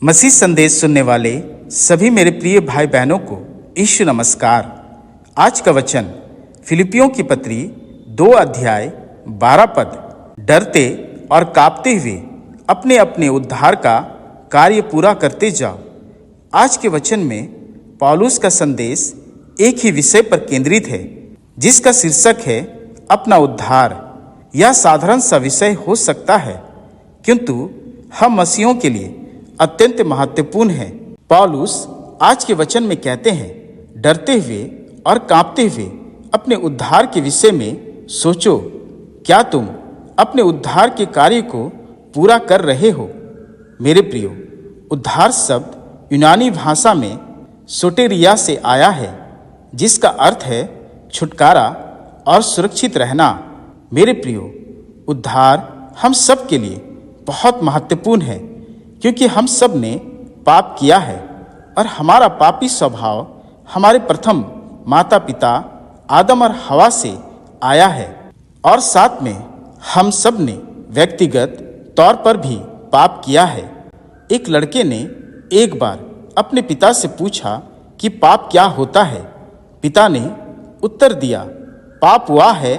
मसीह संदेश सुनने वाले सभी मेरे प्रिय भाई बहनों को ईशु नमस्कार। आज का वचन फिलिपियों की पत्री 2 अध्याय 12 पद। डरते और कांपते हुए अपने अपने उद्धार का कार्य पूरा करते जाओ। आज के वचन में पौलुस का संदेश एक ही विषय पर केंद्रित है, जिसका शीर्षक है अपना उद्धार। यह साधारण सा विषय हो सकता है, किंतु हम मसीहों के लिए अत्यंत महत्वपूर्ण है। पौलुस आज के वचन में कहते हैं, डरते हुए और कांपते हुए अपने उद्धार के विषय में सोचो। क्या तुम अपने उद्धार के कार्य को पूरा कर रहे हो? मेरे प्रियो, उद्धार शब्द यूनानी भाषा में सोटेरिया से आया है, जिसका अर्थ है छुटकारा और सुरक्षित रहना। मेरे प्रियो, उद्धार हम सब के लिए बहुत महत्वपूर्ण है, क्योंकि हम सब ने पाप किया है और हमारा पापी स्वभाव हमारे प्रथम माता पिता आदम और हवा से आया है, और साथ में हम सब ने व्यक्तिगत तौर पर भी पाप किया है। एक लड़के ने एक बार अपने पिता से पूछा कि पाप क्या होता है। पिता ने उत्तर दिया, पाप वह है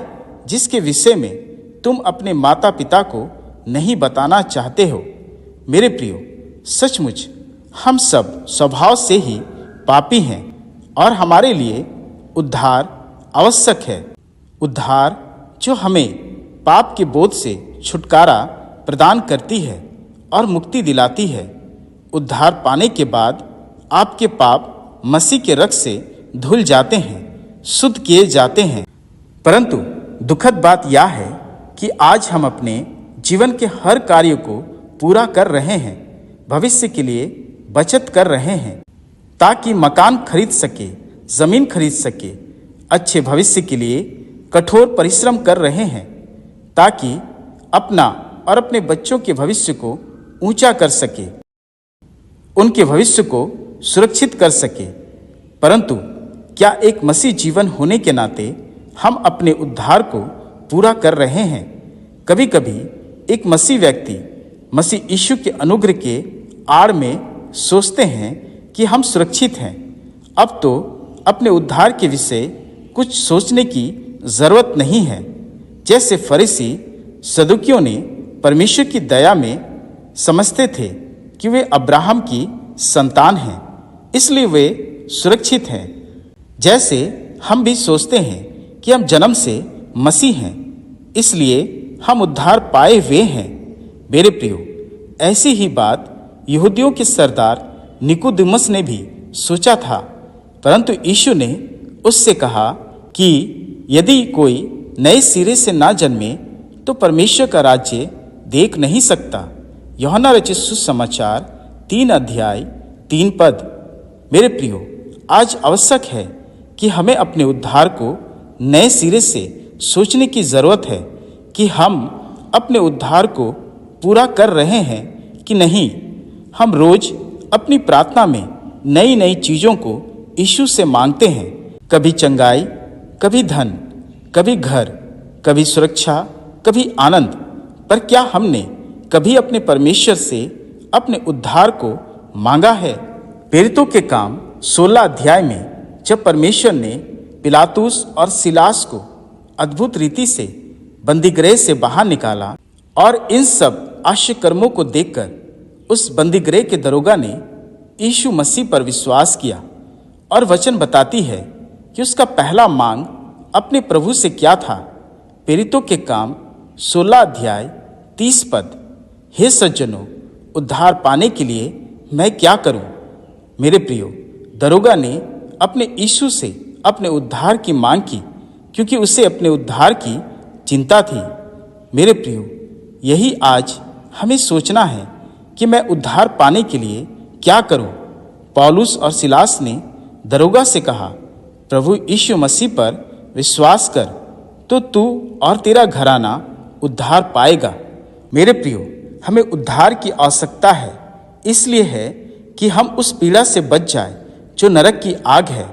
जिसके विषय में तुम अपने माता पिता को नहीं बताना चाहते हो। मेरे प्रियो, सचमुच हम सब स्वभाव से ही पापी हैं और हमारे लिए उद्धार आवश्यक है। उद्धार जो हमें पाप के बोझ से छुटकारा प्रदान करती है और मुक्ति दिलाती है। उद्धार पाने के बाद आपके पाप मसीह के रक्त से धुल जाते हैं, शुद्ध किए जाते हैं। परंतु दुखद बात यह है कि आज हम अपने जीवन के हर कार्य को पूरा कर रहे हैं, भविष्य के लिए बचत कर रहे हैं, ताकि मकान खरीद सके, जमीन खरीद सके। अच्छे भविष्य के लिए कठोर परिश्रम कर रहे हैं, ताकि अपना और अपने बच्चों के भविष्य को ऊंचा कर सके, उनके भविष्य को सुरक्षित कर सके। परंतु क्या एक मसीह जीवन होने के नाते हम अपने उद्धार को पूरा कर रहे हैं? कभी कभी एक मसीह व्यक्ति मसीह यीशु के अनुग्रह के आड़ में सोचते हैं कि हम सुरक्षित हैं, अब तो अपने उद्धार के विषय कुछ सोचने की जरूरत नहीं है। जैसे फरीसी सदुकियों ने परमेश्वर की दया में समझते थे कि वे अब्राहम की संतान हैं, इसलिए वे सुरक्षित हैं। जैसे हम भी सोचते हैं कि हम जन्म से मसीह हैं, इसलिए हम उद्धार पाए हुए हैं। मेरे प्रियो, ऐसी ही बात यहूदियों के सरदार निकोदेमुस ने भी सोचा था, परंतु यीशु ने उससे कहा कि यदि कोई नए सिरे से ना जन्मे तो परमेश्वर का राज्य देख नहीं सकता। यूहन्ना रचित सुसमाचार 3 अध्याय 3 पद। मेरे प्रियो, आज आवश्यक है कि हमें अपने उद्धार को नए सिरे से सोचने की जरूरत है कि हम अपने उद्धार को पूरा कर रहे हैं कि नहीं। हम रोज अपनी प्रार्थना में नई नई चीजों को यीशु से मांगते हैं, कभी चंगाई, कभी धन, कभी घर, कभी सुरक्षा, कभी आनंद। पर क्या हमने कभी अपने परमेश्वर से अपने उद्धार को मांगा है? प्रेरितों के काम 16 अध्याय में जब परमेश्वर ने पिलातुस और सिलास को अद्भुत रीति से बंदीगृह से बाहर निकाला, और इन सब आश्चर्य कर्मों को देखकर उस बंदीगृह के दरोगा ने यीशु मसीह पर विश्वास किया, और वचन बताती है कि उसका पहला मांग अपने प्रभु से क्या था। प्रेरितों के काम 16 अध्याय 30 पद। हे सज्जनों, उद्धार पाने के लिए मैं क्या करूं? मेरे प्रियो, दरोगा ने अपने यीशु से अपने उद्धार की मांग की, क्योंकि उसे अपने उद्धार की चिंता थी। मेरे प्रियो, यही आज हमें सोचना है कि मैं उद्धार पाने के लिए क्या करूं। पौलुस और सिलास ने दरोगा से कहा, प्रभु यीशु मसीह पर विश्वास कर तो तू और तेरा घराना उद्धार पाएगा। मेरे प्रियो, हमें उद्धार की आवश्यकता है, इसलिए है कि हम उस पीड़ा से बच जाए जो नरक की आग है।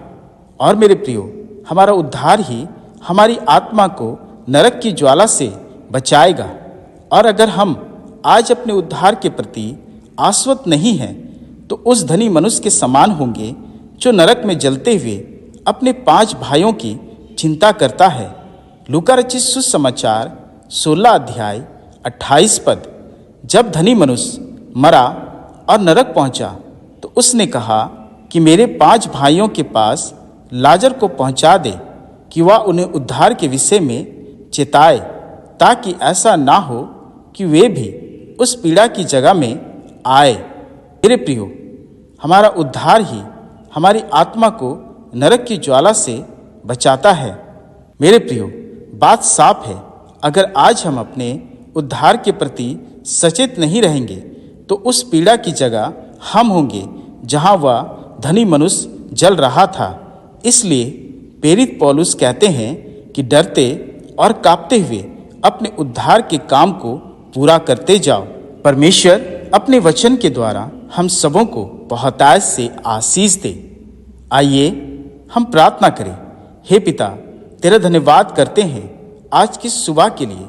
और मेरे प्रियो, हमारा उद्धार ही हमारी आत्मा को नरक की ज्वाला से बचाएगा। और अगर हम आज अपने उद्धार के प्रति आश्वस्त नहीं हैं, तो उस धनी मनुष्य के समान होंगे जो नरक में जलते हुए अपने 5 भाइयों की चिंता करता है। लूका रचित सुसमाचार 16 अध्याय 28 पद। जब धनी मनुष्य मरा और नरक पहुंचा तो उसने कहा कि मेरे 5 भाइयों के पास लाजर को पहुंचा दे कि वह उन्हें उद्धार के विषय में चेताए, ताकि ऐसा ना हो कि वे भी उस पीड़ा की जगह में आए। मेरे प्रियो, हमारा उद्धार ही हमारी आत्मा को नरक की ज्वाला से बचाता है। मेरे प्रियो, बात साफ है, अगर आज हम अपने उद्धार के प्रति सचेत नहीं रहेंगे तो उस पीड़ा की जगह हम होंगे जहां वह धनी मनुष्य जल रहा था। इसलिए प्रेरित पौलुस कहते हैं कि डरते और कांपते हुए अपने उद्धार के काम को पूरा करते जाओ। परमेश्वर अपने वचन के द्वारा हम सबों को बहुतायत से आशीष दे। आइए हम प्रार्थना करें। हे पिता, तेरा धन्यवाद करते हैं आज की सुबह के लिए।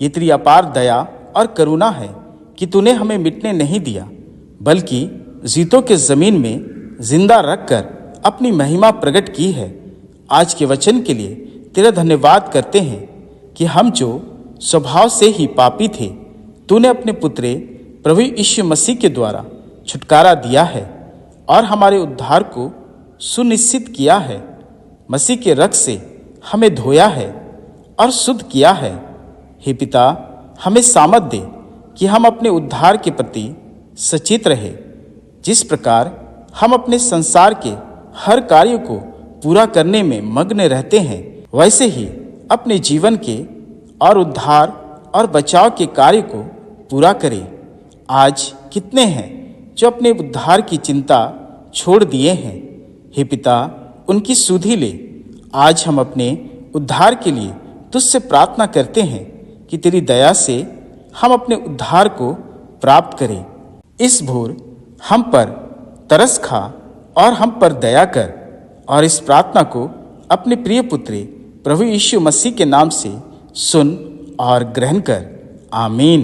ये तेरी अपार दया और करुणा है कि तूने हमें मिटने नहीं दिया, बल्कि जीतों के जमीन में जिंदा रखकर अपनी महिमा प्रकट की है। आज के वचन के लिए तेरा धन्यवाद करते हैं कि हम जो स्वभाव से ही पापी थे, तूने अपने पुत्र प्रभु यीशु मसीह के द्वारा छुटकारा दिया है और हमारे उद्धार को सुनिश्चित किया है। मसीह के रक्त से हमें धोया है और शुद्ध किया है। हे पिता, हमें सामर्थ दे कि हम अपने उद्धार के प्रति सचेत रहे। जिस प्रकार हम अपने संसार के हर कार्य को पूरा करने में मग्न रहते हैं, वैसे ही अपने जीवन के और उद्धार और बचाव के कार्य को पूरा करें। आज कितने हैं जो अपने उद्धार की चिंता छोड़ दिए हैं? हे पिता, उनकी सुधि ले। आज हम अपने उद्धार के लिए तुझसे प्रार्थना करते हैं कि तेरी दया से हम अपने उद्धार को प्राप्त करें। इस भोर हम पर तरस खा और हम पर दया कर, और इस प्रार्थना को अपने प्रिय पुत्र प्रभु यीशु मसीह के नाम से सुन और ग्रहण कर। आमीन।